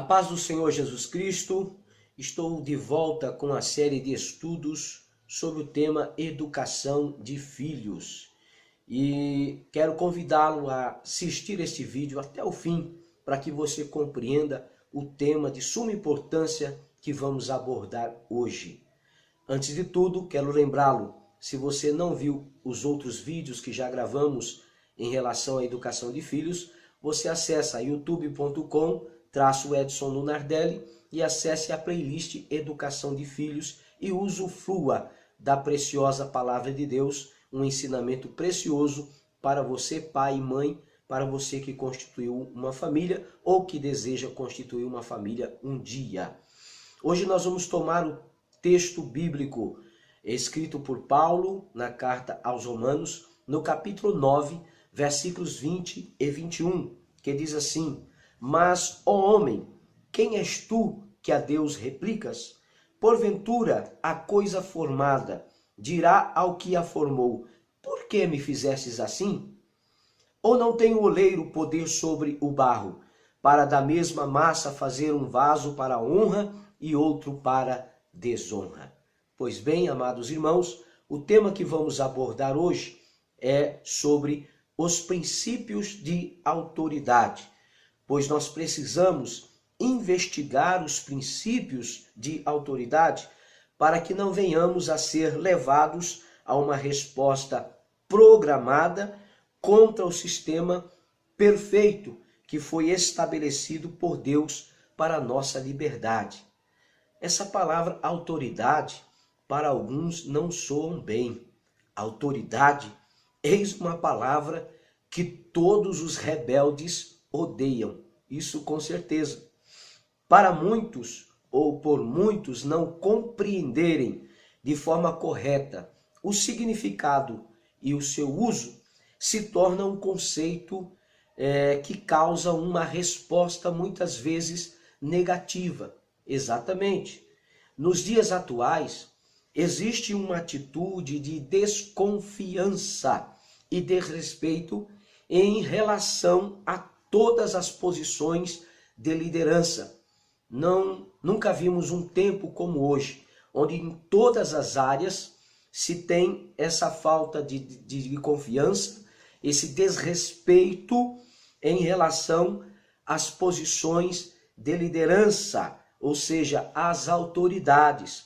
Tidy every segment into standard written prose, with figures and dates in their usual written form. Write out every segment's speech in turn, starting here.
paz do Senhor Jesus Cristo, estou de volta com a série de estudos sobre o tema Educação de Filhos. E quero convidá-lo a assistir este vídeo até o fim, para que você compreenda o tema de suma importância que vamos abordar hoje. Antes de tudo, quero lembrá-lo, se você não viu os outros vídeos que já gravamos em relação à educação de filhos, você acessa youtube.com/Edson Lunardelli e acesse a playlist Educação de Filhos e usufrua da preciosa Palavra de Deus, um ensinamento precioso para você, pai e mãe, para você que constituiu uma família ou que deseja constituir uma família um dia. Hoje nós vamos tomar o texto bíblico escrito por Paulo na carta aos Romanos, no capítulo 9, versículos 20 e 21, que diz assim: Mas, ó homem, quem és tu que a Deus replicas? Porventura, a coisa formada dirá ao que a formou: Por que me fizestes assim? Ou não tem o oleiro poder sobre o barro, para da mesma massa fazer um vaso para honra e outro para desonra? Pois bem, amados irmãos, o tema que vamos abordar hoje é sobre os princípios de autoridade, pois nós precisamos investigar os princípios de autoridade para que não venhamos a ser levados a uma resposta programada contra o sistema perfeito que foi estabelecido por Deus para a nossa liberdade. Essa palavra autoridade, para alguns, não soa bem. Autoridade, eis uma palavra que todos os rebeldes odeiam, isso com certeza. Para muitos, ou por muitos não compreenderem de forma correta o significado e o seu uso, se torna um conceito que causa uma resposta muitas vezes negativa. Exatamente. Nos dias atuais, existe uma atitude de desconfiança e desrespeito em relação a todas as posições de liderança. Nunca vimos um tempo como hoje, onde em todas as áreas se tem essa falta de confiança, esse desrespeito em relação às posições de liderança, ou seja, às autoridades.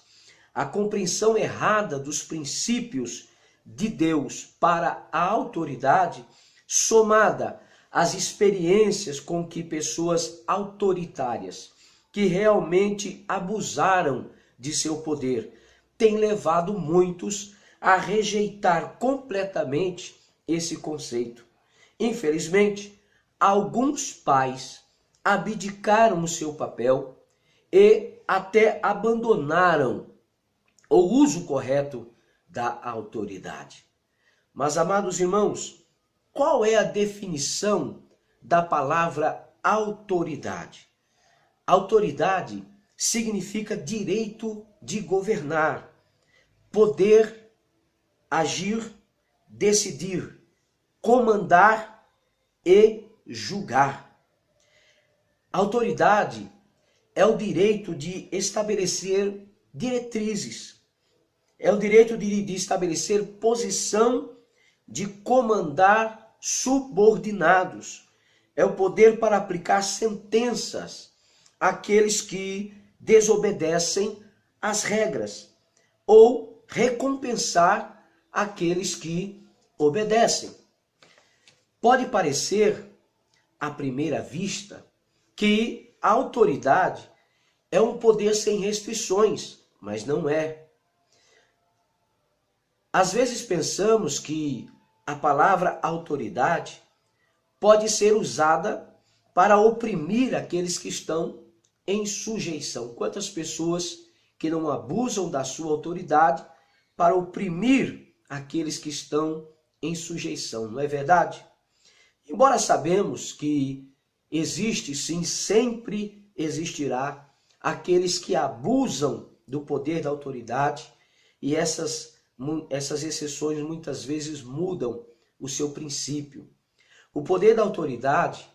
A compreensão errada dos princípios de Deus para a autoridade, somada às experiências com que pessoas autoritárias, que realmente abusaram de seu poder, tem levado muitos a rejeitar completamente esse conceito. Infelizmente, alguns pais abdicaram o seu papel e até abandonaram o uso correto da autoridade. Mas, amados irmãos, qual é a definição da palavra autoridade? Autoridade significa direito de governar, poder agir, decidir, comandar e julgar. Autoridade é o direito de estabelecer diretrizes, é o direito de estabelecer posição, de comandar subordinados, é o poder para aplicar sentenças àqueles que desobedecem às regras, ou recompensar aqueles que obedecem. Pode parecer, à primeira vista, que a autoridade é um poder sem restrições, mas não é. Às vezes pensamos que a palavra autoridade pode ser usada para oprimir aqueles que estão em sujeição. Quantas pessoas que não abusam da sua autoridade para oprimir aqueles que estão em sujeição, não é verdade? Embora sabemos que existe sim, sempre existirá aqueles que abusam do poder da autoridade e essas exceções muitas vezes mudam o seu princípio. O poder da autoridade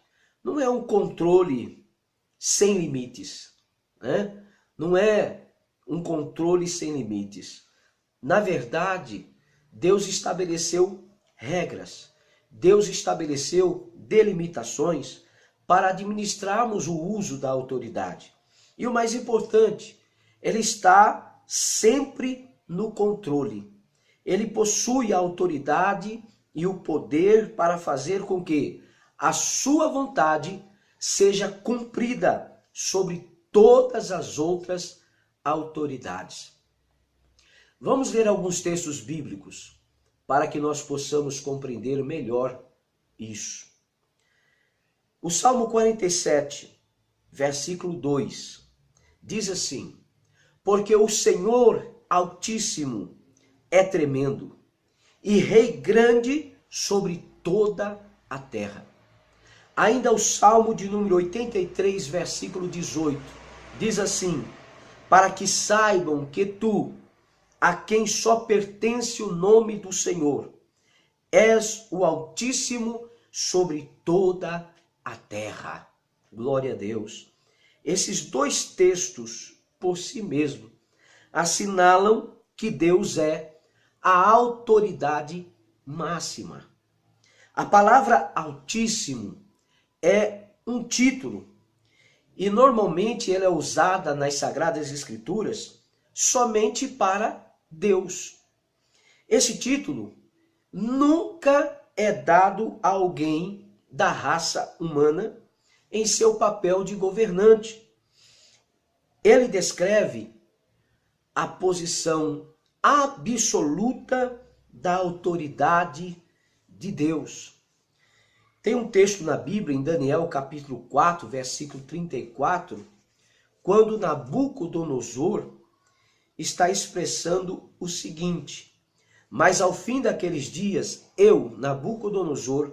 não é um controle sem limites, né? Não é um controle sem limites. Na verdade, Deus estabeleceu regras, Deus estabeleceu delimitações para administrarmos o uso da autoridade. E o mais importante, ele está sempre no controle. Ele possui a autoridade e o poder para fazer com que a sua vontade seja cumprida sobre todas as outras autoridades. Vamos ler alguns textos bíblicos para que nós possamos compreender melhor isso. O Salmo 47, versículo 2, diz assim: porque o Senhor Altíssimo é tremendo e Rei grande sobre toda a terra. Ainda o Salmo de número 83, versículo 18, diz assim: para que saibam que tu, a quem só pertence o nome do Senhor, és o Altíssimo sobre toda a terra. Glória a Deus. Esses dois textos, por si mesmo, assinalam que Deus é a autoridade máxima. A palavra Altíssimo é um título e normalmente ela é usada nas Sagradas Escrituras somente para Deus. Esse título nunca é dado a alguém da raça humana em seu papel de governante. Ele descreve a posição absoluta da autoridade de Deus. Tem um texto na Bíblia, em Daniel capítulo 4, versículo 34, quando Nabucodonosor está expressando o seguinte: mas ao fim daqueles dias, eu, Nabucodonosor,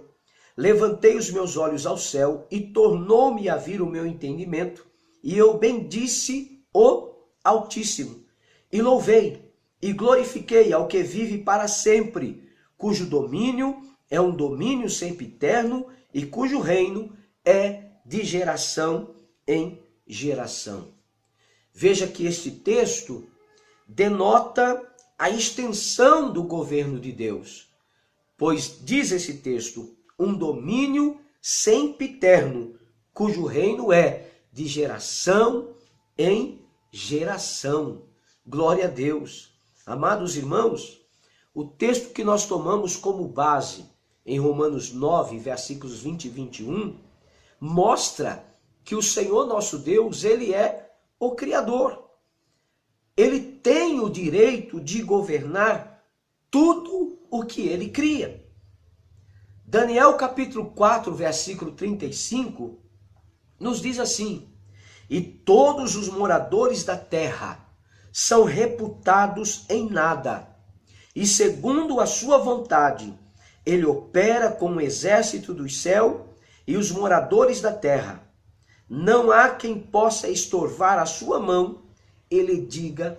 levantei os meus olhos ao céu e tornou-me a vir o meu entendimento, e eu bendisse o Altíssimo, e louvei e glorifiquei ao que vive para sempre, cujo domínio é um domínio sempiterno e cujo reino é de geração em geração. Veja que este texto denota a extensão do governo de Deus, pois diz esse texto, um domínio sempiterno, cujo reino é de geração em geração. Glória a Deus. Amados irmãos, o texto que nós tomamos como base em Romanos 9, versículos 20 e 21, mostra que o Senhor nosso Deus, ele é o Criador. Ele tem o direito de governar tudo o que ele cria. Daniel capítulo 4, versículo 35, nos diz assim: e todos os moradores da terra são reputados em nada, e segundo a sua vontade, ele opera com o exército do céu e os moradores da terra. Não há quem possa estorvar a sua mão, ele diga,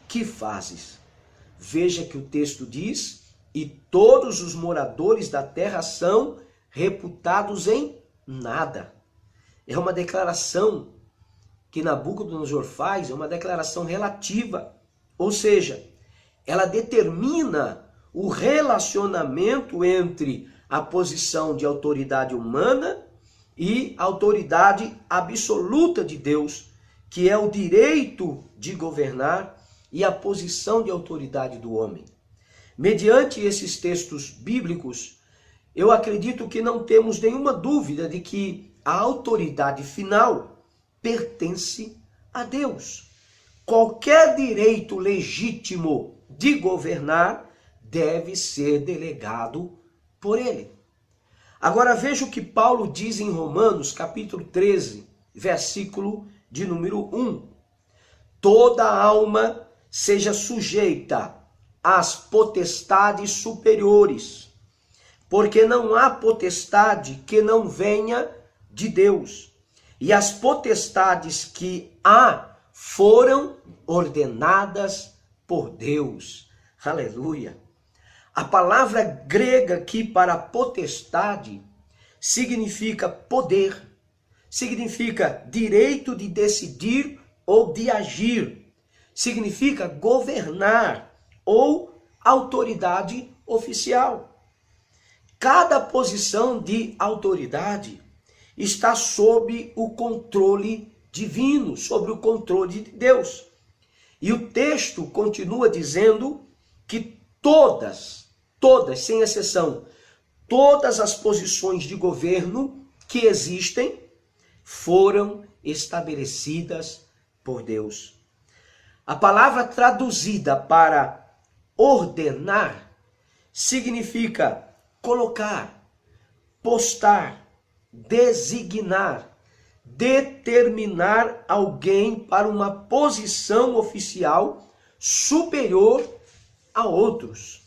que fazes? Veja que o texto diz, e todos os moradores da terra são reputados em nada. É uma declaração que Nabucodonosor faz, é uma declaração relativa, ou seja, ela determina o relacionamento entre a posição de autoridade humana e a autoridade absoluta de Deus, que é o direito de governar, e a posição de autoridade do homem. Mediante esses textos bíblicos, eu acredito que não temos nenhuma dúvida de que a autoridade final pertence a Deus. Qualquer direito legítimo de governar deve ser delegado por ele. Agora veja o que Paulo diz em Romanos capítulo 13, versículo de número 1. Toda alma seja sujeita às potestades superiores, porque não há potestade que não venha de Deus, e as potestades que há foram ordenadas por Deus. Aleluia! A palavra grega aqui para potestade significa poder, significa direito de decidir ou de agir. Significa governar ou autoridade oficial. Cada posição de autoridade está sob o controle divino, sobre o controle de Deus. E o texto continua dizendo que todas, sem exceção, todas as posições de governo que existem foram estabelecidas por Deus. A palavra traduzida para ordenar significa colocar, postar, designar, determinar alguém para uma posição oficial superior a outros.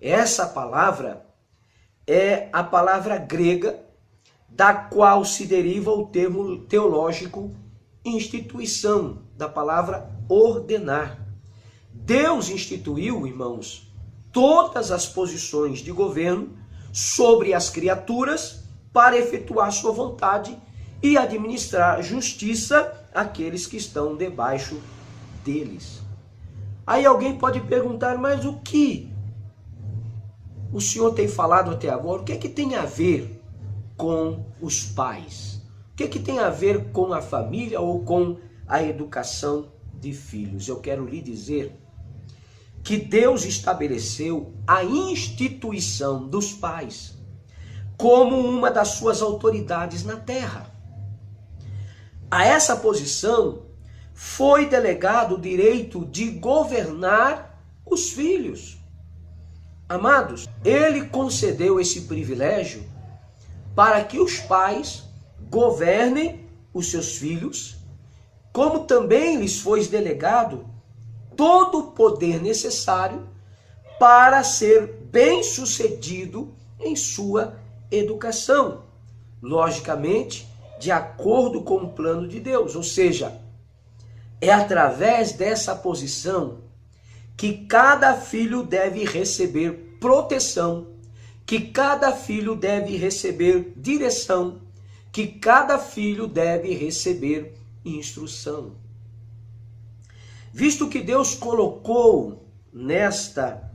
Essa palavra é a palavra grega da qual se deriva o termo teológico instituição, da palavra ordenar. Deus instituiu, irmãos, todas as posições de governo sobre as criaturas para efetuar sua vontade e administrar justiça àqueles que estão debaixo deles. Aí alguém pode perguntar, mas o que o senhor tem falado até agora? O que é que tem a ver com os pais? O que é que tem a ver com a família ou com a educação de filhos? Eu quero lhe dizer que Deus estabeleceu a instituição dos pais como uma das suas autoridades na terra. A essa posição foi delegado o direito de governar os filhos. Amados, ele concedeu esse privilégio para que os pais governem os seus filhos, como também lhes foi delegado todo o poder necessário para ser bem-sucedido em sua educação. Logicamente, de acordo com o plano de Deus. Ou seja, é através dessa posição que cada filho deve receber proteção, que cada filho deve receber direção, que cada filho deve receber instrução. Visto que Deus colocou nesta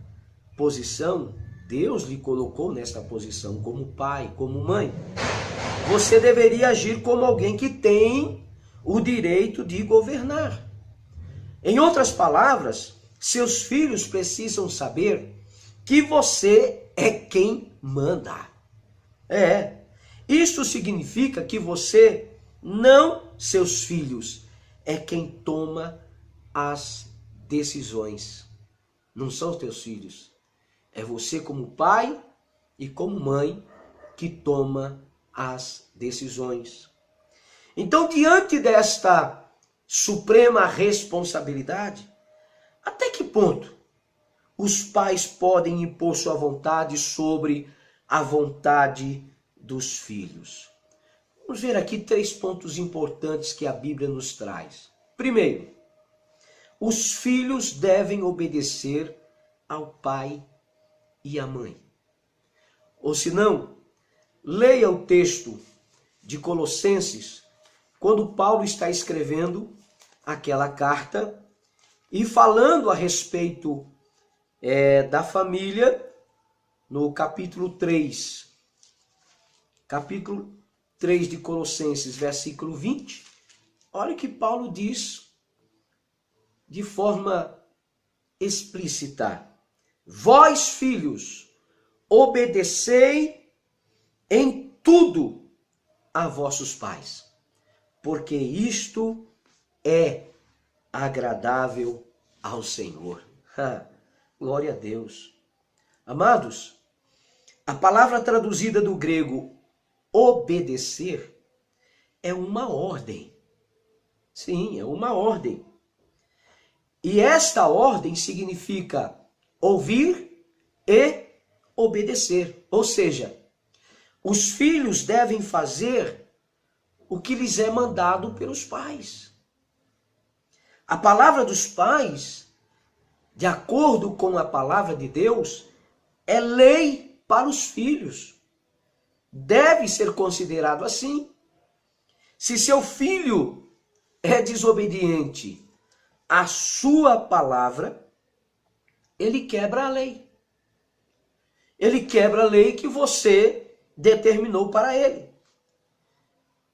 posição, Deus lhe colocou nesta posição como pai, como mãe, você deveria agir como alguém que tem o direito de governar. Em outras palavras, seus filhos precisam saber que você é quem manda. Isso significa que você, não seus filhos, é quem toma as decisões. Não são os teus filhos. É você como pai e como mãe que toma as decisões. Então, diante desta suprema responsabilidade, até que ponto os pais podem impor sua vontade sobre a vontade dos filhos? Vamos ver aqui 3 pontos importantes que a Bíblia nos traz. Primeiro, os filhos devem obedecer ao pai e à mãe. Ou se não, leia o texto de Colossenses, quando Paulo está escrevendo aquela carta e falando a respeito da família, no capítulo 3. Capítulo 3 de Colossenses, versículo 20. Olha o que Paulo diz de forma explícita. Vós, filhos, obedecei em tudo a vossos pais, porque isto é agradável ao Senhor. Glória a Deus. Amados, a palavra traduzida do grego obedecer é uma ordem. Sim, é uma ordem. E esta ordem significa ouvir e obedecer. Ou seja, os filhos devem fazer o que lhes é mandado pelos pais. A palavra dos pais, de acordo com a palavra de Deus, é lei para os filhos. Deve ser considerado assim. Se seu filho é desobediente à sua palavra, ele quebra a lei. Ele quebra a lei que você determinou para ele.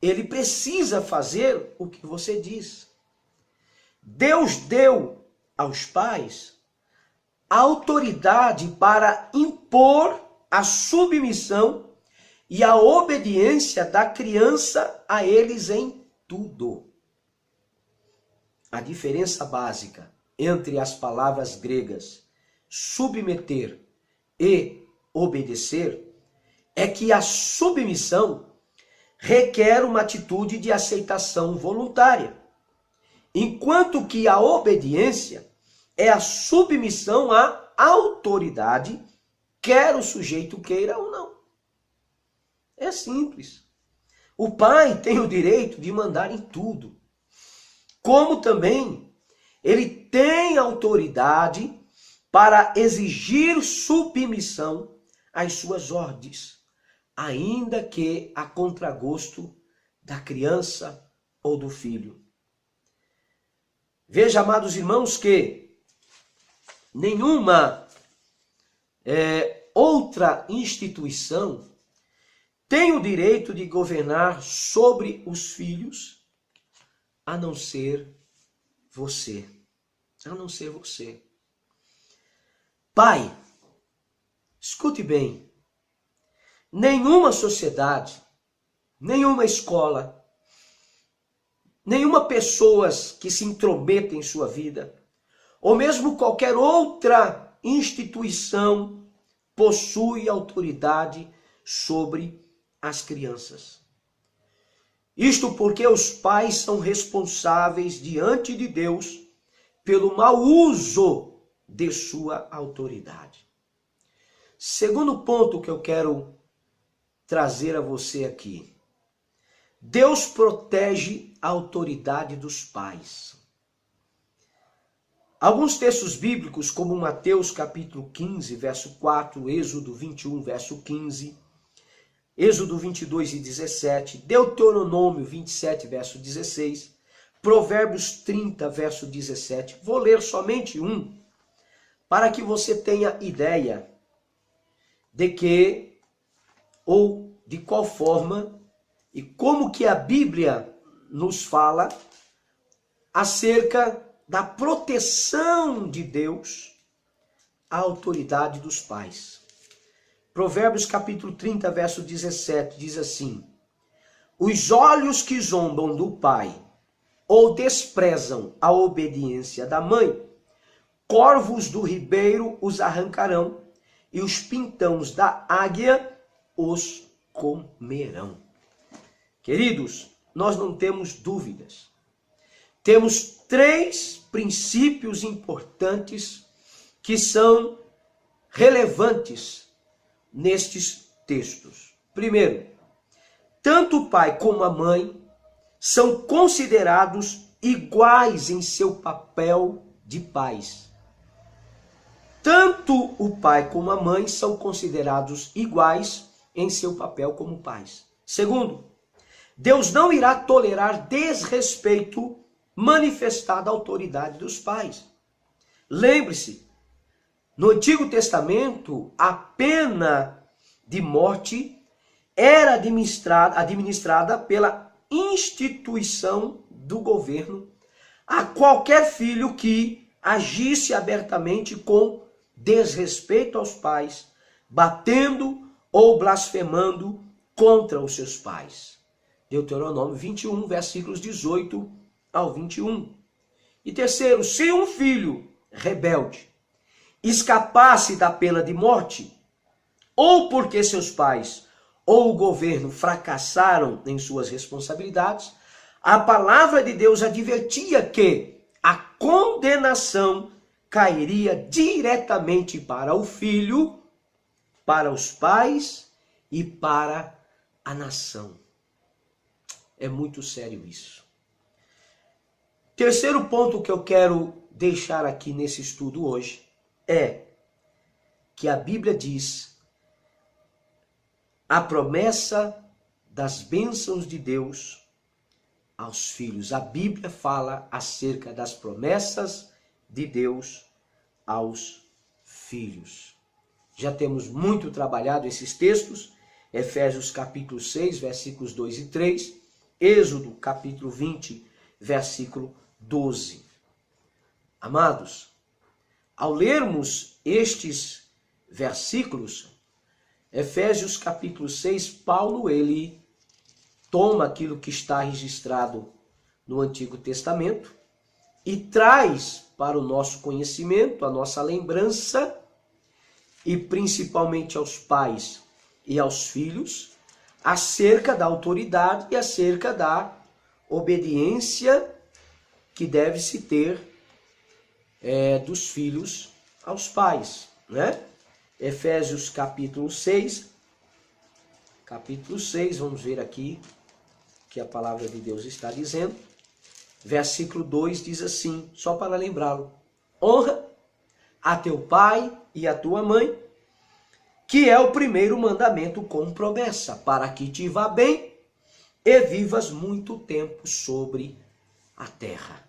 Ele precisa fazer o que você diz. Deus deu aos pais a autoridade para impor a submissão e a obediência da criança a eles em tudo. A diferença básica entre as palavras gregas submeter e obedecer é que a submissão requer uma atitude de aceitação voluntária, enquanto que a obediência é a submissão à autoridade, quer o sujeito queira ou não. É simples. O pai tem o direito de mandar em tudo, como também ele tem autoridade para exigir submissão às suas ordens, ainda que a contragosto da criança ou do filho. Veja, amados irmãos, que nenhuma outra instituição tem o direito de governar sobre os filhos, a não ser você. A não ser você. Pai, escute bem. Nenhuma sociedade, nenhuma escola, nenhuma pessoa que se intrometa em sua vida, ou mesmo qualquer outra instituição possui autoridade sobre as crianças. Isto porque os pais são responsáveis diante de Deus pelo mau uso de sua autoridade. Segundo ponto que eu quero trazer a você aqui. Deus protege a autoridade dos pais. Alguns textos bíblicos, como Mateus capítulo 15, verso 4, Êxodo 21, verso 15, Êxodo 22 e 17, Deuteronômio 27, verso 16, Provérbios 30, verso 17. Vou ler somente um, para que você tenha ideia de que, ou de qual forma, e como que a Bíblia nos fala acerca da proteção de Deus à autoridade dos pais. Provérbios capítulo 30, verso 17, diz assim: os olhos que zombam do pai ou desprezam a obediência da mãe, corvos do ribeiro os arrancarão, e os pintãos da águia os comerão. Queridos, nós não temos dúvidas. Temos 3 princípios importantes que são relevantes nestes textos. Primeiro, tanto o pai como a mãe são considerados iguais em seu papel de pais. Tanto o pai como a mãe são considerados iguais em seu papel como pais. Segundo, Deus não irá tolerar desrespeito manifestado à autoridade dos pais. Lembre-se, no Antigo Testamento, a pena de morte era administrada pela instituição do governo a qualquer filho que agisse abertamente com desrespeito aos pais, batendo ou blasfemando contra os seus pais. Deuteronômio 21, versículos 18 ao 21. E terceiro, se um filho rebelde escapasse da pena de morte, ou porque seus pais ou o governo fracassaram em suas responsabilidades, a palavra de Deus advertia que a condenação cairia diretamente para o filho, para os pais e para a nação. É muito sério isso. Terceiro ponto que eu quero deixar aqui nesse estudo hoje é que a Bíblia diz a promessa das bênçãos de Deus aos filhos. A Bíblia fala acerca das promessas de Deus aos filhos. Já temos muito trabalhado esses textos, Efésios capítulo 6, versículos 2 e 3, Êxodo capítulo 20, versículo 12. Amados, ao lermos estes versículos, Efésios capítulo 6, Paulo, ele toma aquilo que está registrado no Antigo Testamento e traz para o nosso conhecimento, a nossa lembrança, e principalmente aos pais e aos filhos, acerca da autoridade e acerca da obediência que deve-se ter dos filhos aos pais, né? Efésios capítulo 6, vamos ver aqui o que a palavra de Deus está dizendo. Versículo 2 diz assim, só para lembrá-lo: honra a teu pai e a tua mãe, que é o primeiro mandamento com promessa, para que te vá bem e vivas muito tempo sobre a terra.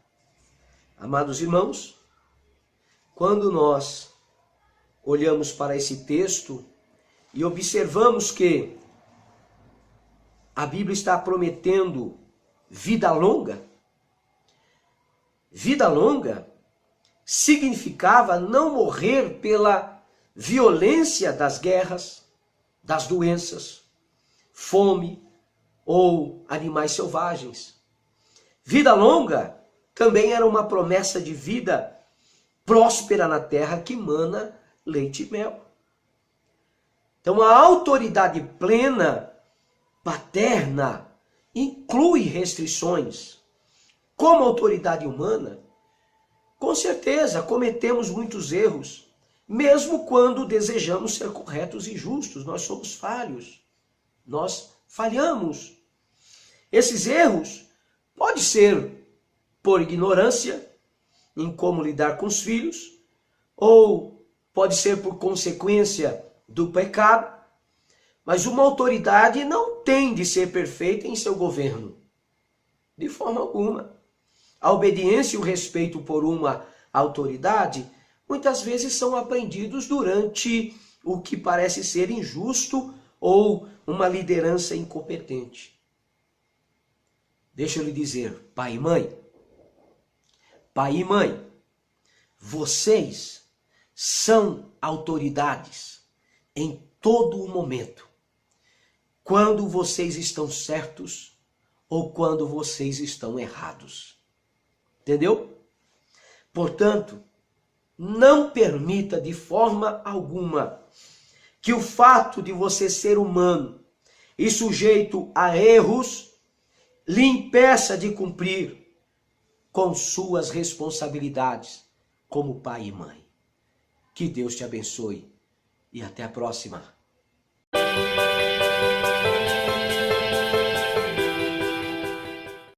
Amados irmãos, quando nós olhamos para esse texto e observamos que a Bíblia está prometendo vida longa significava não morrer pela violência das guerras, das doenças, fome ou animais selvagens. Vida longa também era uma promessa de vida próspera na terra que mana leite e mel. Então a autoridade plena, paterna, inclui restrições. Como autoridade humana, com certeza cometemos muitos erros, mesmo quando desejamos ser corretos e justos. Nós somos falhos, nós falhamos. Esses erros podem ser por ignorância em como lidar com os filhos, ou pode ser por consequência do pecado, mas uma autoridade não tem de ser perfeita em seu governo, de forma alguma. A obediência e o respeito por uma autoridade muitas vezes são aprendidos durante o que parece ser injusto ou uma liderança incompetente. Deixa eu lhe dizer, pai e mãe, vocês são autoridades em todo o momento, quando vocês estão certos ou quando vocês estão errados. Entendeu? Portanto, não permita de forma alguma que o fato de você ser humano e sujeito a erros lhe impeça de cumprir com suas responsabilidades como pai e mãe. Que Deus te abençoe e até a próxima.